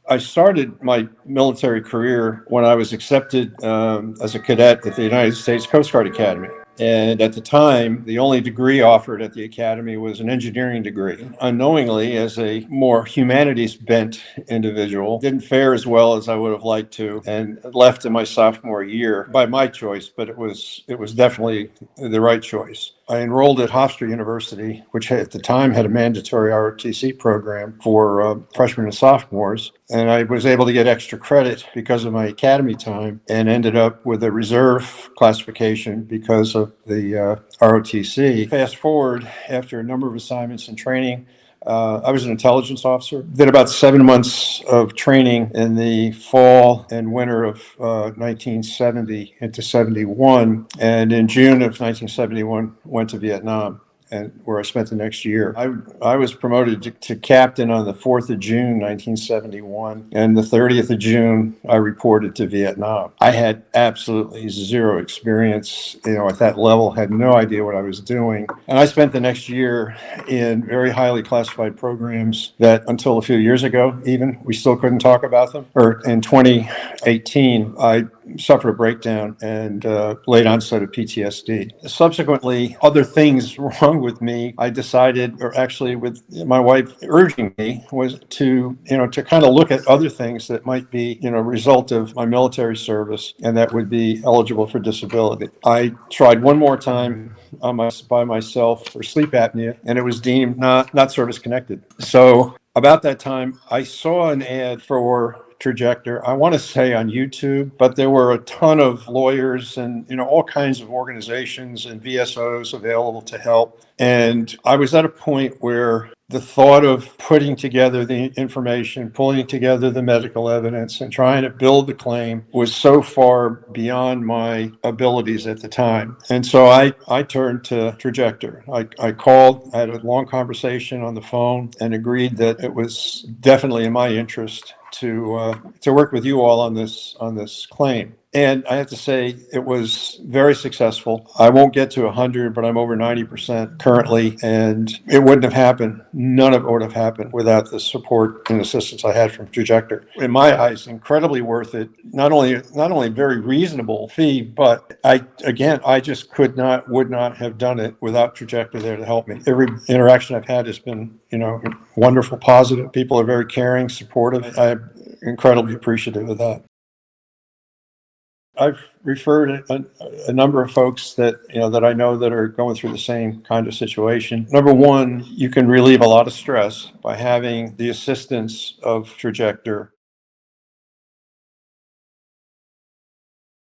I started my military career when I was accepted as a cadet at the United States Coast Guard Academy. And at the time, the only degree offered at the academy was an engineering degree. Unknowingly, as a more humanities bent individual, didn't fare as well as I would have liked to, and left in my sophomore year by my choice, but it was definitely the right choice. I enrolled at Hofstra University, which at the time had a mandatory ROTC program for freshmen and sophomores. And I was able to get extra credit because of my academy time and ended up with a reserve classification because of the ROTC. Fast forward, after a number of assignments and training, I was an intelligence officer. Did about 7 months of training in the fall and winter of 1970 into 71. And in June of 1971, went to Vietnam, and where I spent the next year. I was promoted to captain on the 4th of June, 1971, and the 30th of June, I reported to Vietnam. I had absolutely zero experience, at that level, had no idea what I was doing. And I spent the next year in very highly classified programs that until a few years ago, even, we still couldn't talk about them. Or in 2018, I suffered a breakdown and late onset of PTSD. Subsequently, other things wrong with me, I decided, or actually with my wife urging me, was to kind of look at other things that might be, a result of my military service and that would be eligible for disability. I tried one more time by myself for sleep apnea, and it was deemed not service connected. So about that time, I saw an ad for Trajector, I want to say on YouTube, but there were a ton of lawyers and all kinds of organizations and VSOs available to help. And I was at a point where the thought of putting together the information, pulling together the medical evidence, and trying to build the claim was so far beyond my abilities at the time. And so I turned to Trajector. I called, I had a long conversation on the phone, and agreed that it was definitely in my interest to work with you all on this claim. And I have to say, it was very successful. I won't get to 100, but I'm over 90% currently, and it wouldn't have happened. None of it would have happened without the support and assistance I had from Trajector. In my eyes, incredibly worth it. Not only very reasonable fee, but I just would not have done it without Trajector there to help me. Every interaction I've had has been, wonderful, positive. People are very caring, supportive. I'm incredibly appreciative of that. I've referred a number of folks that I know that are going through the same kind of situation. Number one, you can relieve a lot of stress by having the assistance of Trajector